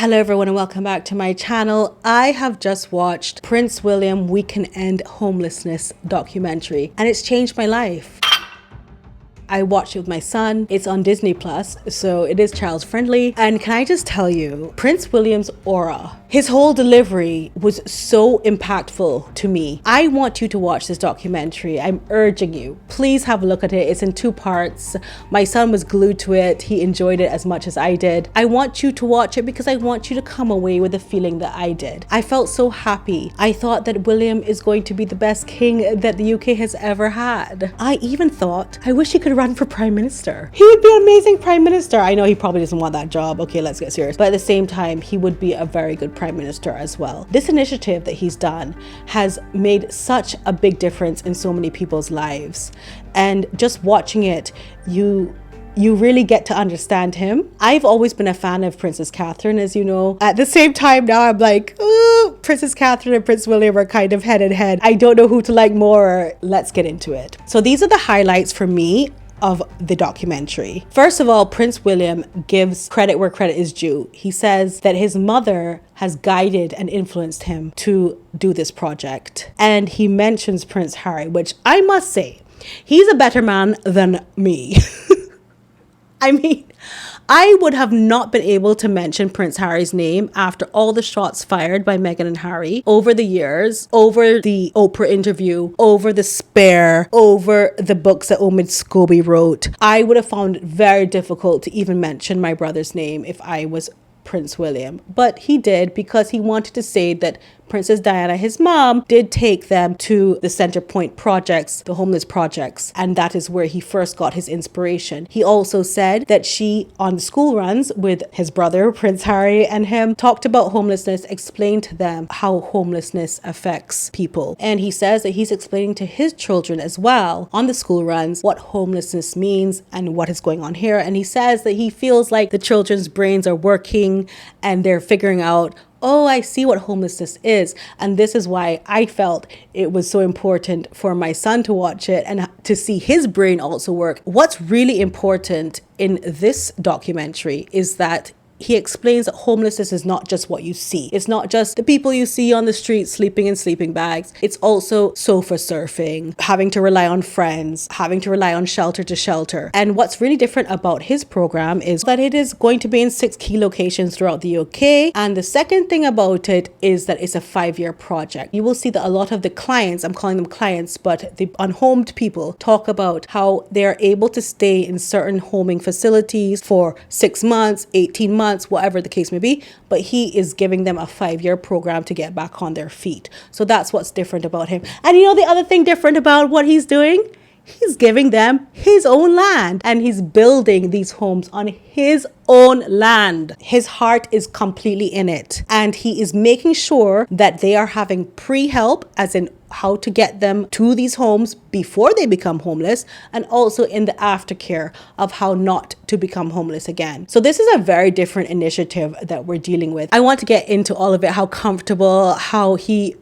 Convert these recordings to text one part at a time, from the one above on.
Hello everyone and welcome back to my channel. I have just watched Prince William We Can End Homelessness documentary and it's changed my life. I watched it with my son. It's on Disney Plus, so it is child friendly. And can I just tell you, Prince William's aura, his whole delivery was so impactful to me. I want you to watch this documentary. I'm urging you. Please have a look at it. It's in 2 parts. My son was glued to it. He enjoyed it as much as I did. I want you to watch it because I want you to come away with the feeling that I did. I felt so happy. I thought that William is going to be the best king that the UK has ever had. I even thought, I wish he could run for prime minister. He would be an amazing prime minister. I know he probably doesn't want that job. Okay, let's get serious. But at the same time, he would be a very good prime minister as well. This initiative that he's done has made such a big difference in so many people's lives. And just watching it, you really get to understand him. I've always been a fan of Princess Catherine, as you know. At the same time now, I'm like, ooh, Princess Catherine and Prince William are kind of head and head. I don't know who to like more. Let's get into it. So these are the highlights for me of the documentary. First of all, Prince William gives credit where credit is due. He says that his mother has guided and influenced him to do this project. And he mentions Prince Harry, which I must say, he's a better man than me. I mean, I would have not been able to mention Prince Harry's name after all the shots fired by Meghan and Harry over the years, over the Oprah interview, over the Spare, over the books that Omid Scobie wrote. I would have found it very difficult to even mention my brother's name if I was Prince William. But he did because he wanted to say that Princess Diana, his mom, did take them to the Center Point projects, the homeless projects, and that is where he first got his inspiration. He also said that she, on the school runs with his brother, Prince Harry, and him, talked about homelessness, explained to them how homelessness affects people. And he says that he's explaining to his children as well on the school runs what homelessness means and what is going on here. And he says that he feels like the children's brains are working and they're figuring out, oh, I see what homelessness is. And this is why I felt it was so important for my son to watch it and to see his brain also work. What's really important in this documentary is that he explains that homelessness is not just what you see. It's not just the people you see on the street sleeping in sleeping bags. It's also sofa surfing, having to rely on friends, having to rely on shelter to shelter. And what's really different about his program is that it is going to be in 6 key locations throughout the UK. And the second thing about it is that it's a 5-year project. You will see that a lot of the clients, I'm calling them clients, but the unhomed people, talk about how they're able to stay in certain homing facilities for 6 months, 18 months, whatever the case may be, but he is giving them a 5-year program to get back on their feet. So that's what's different about him. And you know the other thing different about what he's doing? He's giving them his own land and he's building these homes on his own land. His heart is completely in it and he is making sure that they are having pre-help, as in how to get them to these homes before they become homeless, and also in the aftercare of how not to become homeless again. So this is a very different initiative that we're dealing with. I want to get into all of it, how comfortable, how he,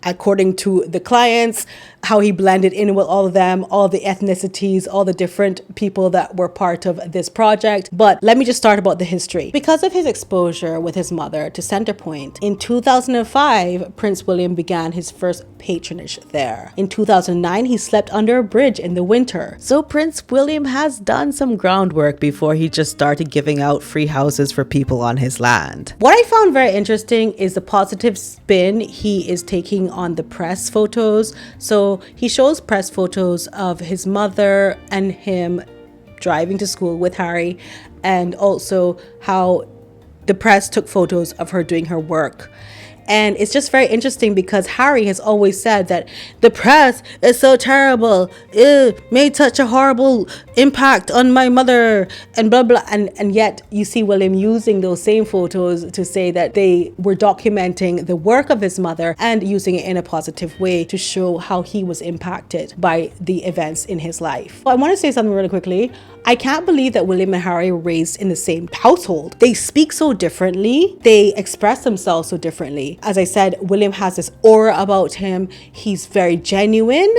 according to the clients, how he blended in with all of them, all the ethnicities, all the different people that were part of this project. But let me just start about the history. Because of his exposure with his mother to Centrepoint, in 2005, Prince William began his first patronage there. In 2009, he slept under a bridge in the winter. So Prince William has done some groundwork before he just started giving out free houses for people on his land. What I found very interesting is the positive spin he is taking on the press photos. So he shows press photos of his mother and him driving to school with Harry, and also how the press took photos of her doing her work. And it's just very interesting because Harry has always said that the press is so terrible. It made such a horrible impact on my mother and blah, blah. And yet you see William using those same photos to say that they were documenting the work of his mother and using it in a positive way to show how he was impacted by the events in his life. I want to say something really quickly. I can't believe that William and Harry were raised in the same household. They speak so differently. They express themselves so differently. As I said, William has this aura about him. He's very genuine.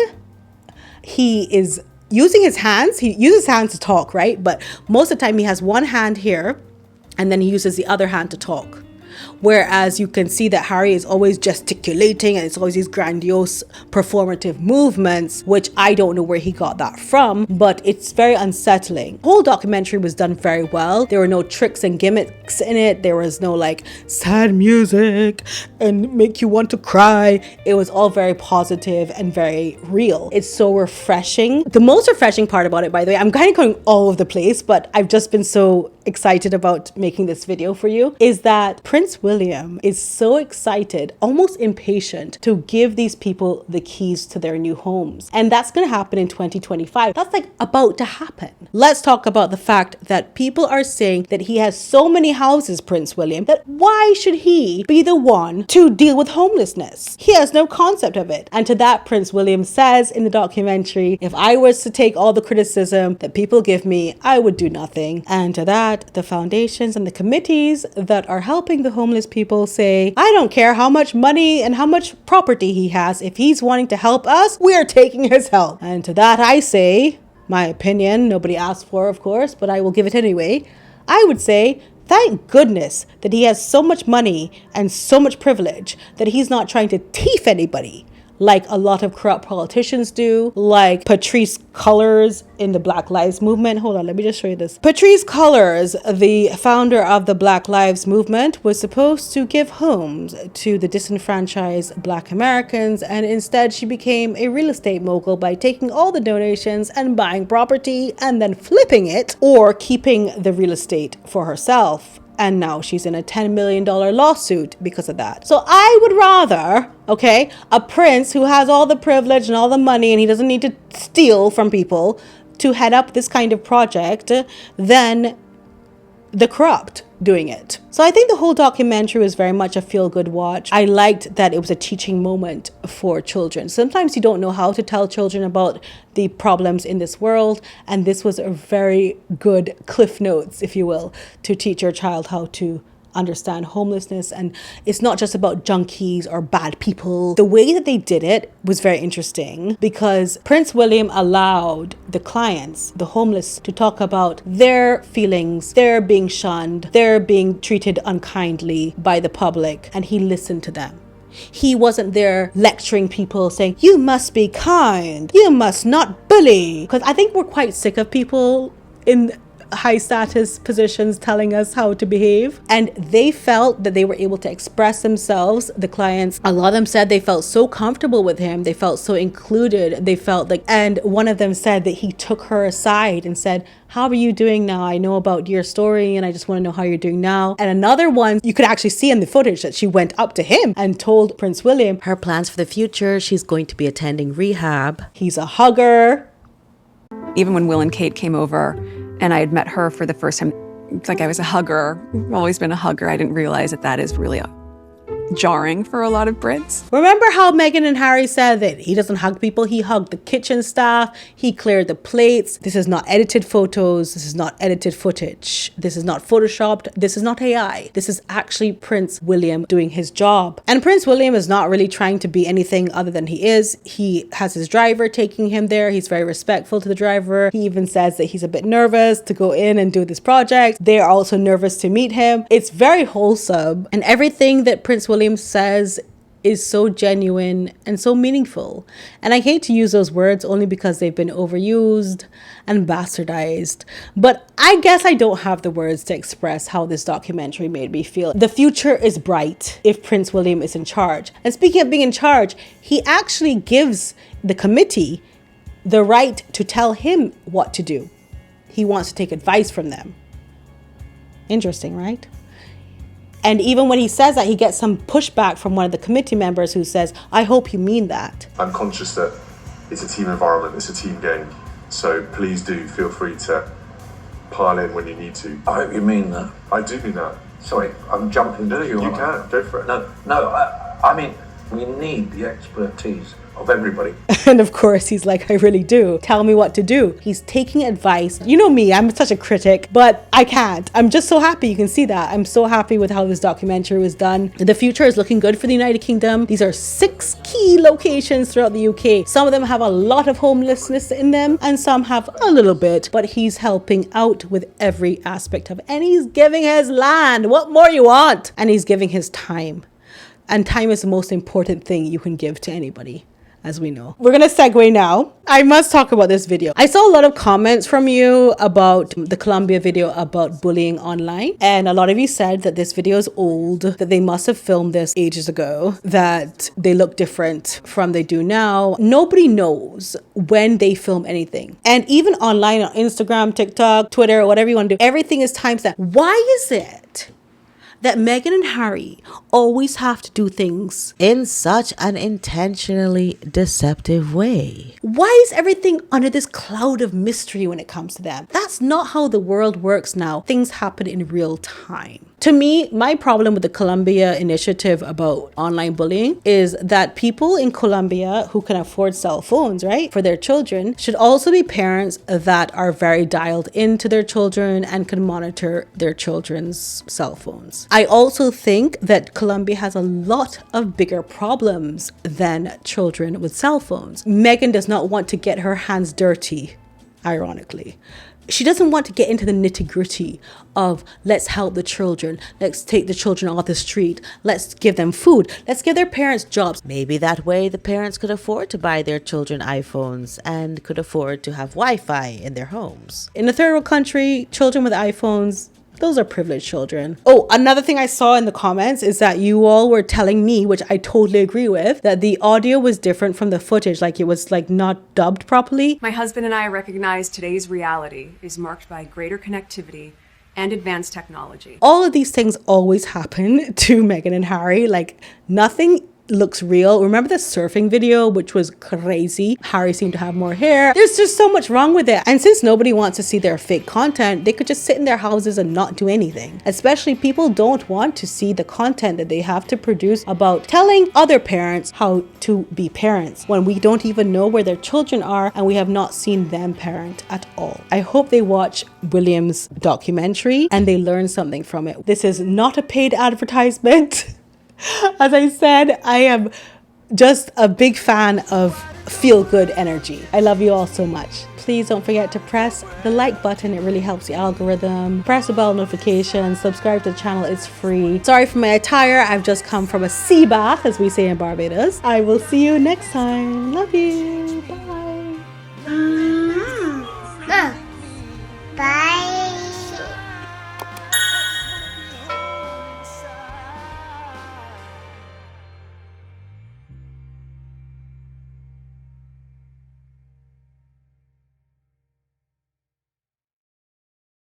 He is using his hands. He uses his hands to talk, right? But most of the time he has one hand here and then he uses the other hand to talk. Whereas you can see that Harry is always gesticulating and it's always these grandiose performative movements, which I don't know where he got that from, but it's very unsettling. The whole documentary was done very well. There were no tricks and gimmicks in it. There was no like sad music and make you want to cry. It was all very positive and very real. It's so refreshing. The most refreshing part about it, by the way, I'm kind of going all over the place, but I've just been so excited about making this video for you, is that Prince William is so excited, almost impatient, to give these people the keys to their new homes. And that's going to happen in 2025. That's like about to happen. Let's talk about the fact that people are saying that he has so many houses, Prince William, that why should he be the one to deal with homelessness? He has no concept of it. And to that, Prince William says in the documentary, if I was to take all the criticism that people give me, I would do nothing. And to that, the foundations and the committees that are helping the homeless people say, I don't care how much money and how much property he has. If he's wanting to help us, we are taking his help. And to that I say, my opinion, nobody asked for, of course, but I will give it anyway. I would say, thank goodness that he has so much money and so much privilege that he's not trying to thief anybody like a lot of corrupt politicians do, like Patrisse Cullors in the Black Lives Movement. Hold on, let me just show you this. Patrisse Cullors, the founder of the Black Lives Movement, was supposed to give homes to the disenfranchised Black Americans, and instead she became a real estate mogul by taking all the donations and buying property and then flipping it or keeping the real estate for herself. And now she's in a $10 million lawsuit because of that. So I would rather, okay, a prince who has all the privilege and all the money and he doesn't need to steal from people to head up this kind of project than the corrupt doing it. So I think the whole documentary was very much a feel-good watch. I liked that it was a teaching moment for children. Sometimes you don't know how to tell children about the problems in this world, and this was a very good cliff notes, if you will, to teach your child how to understand homelessness. And it's not just about junkies or bad people. The way that they did it was very interesting because Prince William allowed the clients, the homeless, to talk about their feelings. They're being shunned, they're being treated unkindly by the public, and he listened to them. He wasn't there lecturing people saying, you must be kind, you must not bully. Because I think we're quite sick of people in high status positions telling us how to behave, and they felt that they were able to express themselves. The clients, a lot of them said they felt so comfortable with him, they felt so included, they felt like, and one of them said that he took her aside and said, how are you doing now? I know about your story and I just want to know how you're doing now. And another one, you could actually see in the footage that she went up to him and told Prince William her plans for the future. She's going to be attending rehab. He's a hugger. Even when Will and Kate came over and I had met her for the first time, it's like I was a hugger. I've always been a hugger. I didn't realize that is really jarring for a lot of Brits. Remember how Meghan and Harry said that he doesn't hug people? He hugged the kitchen staff. He cleared the plates. This is not edited photos. This is not edited footage. This is not photoshopped. This is not AI. This is actually Prince William doing his job. And Prince William is not really trying to be anything other than he is. He has his driver taking him there. He's very respectful to the driver. He even says that he's a bit nervous to go in and do this project. They're also nervous to meet him. It's very wholesome. And everything that Prince William says is so genuine and so meaningful. And I hate to use those words only because they've been overused and bastardized. But I guess I don't have the words to express how this documentary made me feel. The future is bright if Prince William is in charge. And speaking of being in charge, he actually gives the committee the right to tell him what to do. He wants to take advice from them. Interesting, right? And even when he says that, he gets some pushback from one of the committee members who says, I hope you mean that. I'm conscious that it's a team environment, it's a team game. So please do feel free to pile in when you need to. I hope you mean that. I do mean that. Sorry, I'm jumping to you. You can, go for it. No, I mean, We need the expertise of everybody. And of course, he's like, I really do. Tell me what to do. He's taking advice. You know me, I'm such a critic, but I can't. I'm just so happy you can see that. I'm so happy with how this documentary was done. The future is looking good for the United Kingdom. These are 6 key locations throughout the UK. Some of them have a lot of homelessness in them, and some have a little bit, but he's helping out with every aspect of it. And he's giving his land. What more you want? And he's giving his time. And time is the most important thing you can give to anybody, as we know. We're gonna segue now. I must talk about this video. I saw a lot of comments from you about the Colombia video about bullying online. And a lot of you said that this video is old, that they must have filmed this ages ago, that they look different from they do now. Nobody knows when they film anything. And even online on Instagram, TikTok, Twitter, whatever you want to do, everything is timestamped. Why is it that Meghan and Harry always have to do things in such an intentionally deceptive way? Why is everything under this cloud of mystery when it comes to them? That's not how the world works now. Things happen in real time. To me, my problem with the Colombia initiative about online bullying is that people in Colombia who can afford cell phones, right, for their children should also be parents that are very dialed into their children and can monitor their children's cell phones. I also think that Colombia has a lot of bigger problems than children with cell phones. Meghan does not want to get her hands dirty, ironically. She doesn't want to get into the nitty-gritty of let's help the children, let's take the children off the street, let's give them food, let's give their parents jobs. Maybe that way the parents could afford to buy their children iPhones and could afford to have Wi-Fi in their homes. In a third world country, children with iPhones, those are privileged children. Oh, another thing I saw in the comments is that you all were telling me, which I totally agree with, that the audio was different from the footage, like it was like not dubbed properly. My husband and I recognize today's reality is marked by greater connectivity and advanced technology. All of these things always happen to Meghan and Harry. Like nothing looks real. Remember the surfing video, which was crazy? Harry seemed to have more hair. There's just so much wrong with it. And since nobody wants to see their fake content, they could just sit in their houses and not do anything. Especially people don't want to see the content that they have to produce about telling other parents how to be parents when we don't even know where their children are and we have not seen them parent at all. I hope they watch William's documentary and they learn something from it. This is not a paid advertisement. As I said, I am just a big fan of feel-good energy. I love you all so much. Please don't forget to press the like button. It really helps the algorithm. Press the bell notification. Subscribe to the channel. It's free. Sorry for my attire. I've just come from a sea bath, as we say in Barbados. I will see you next time. Love you.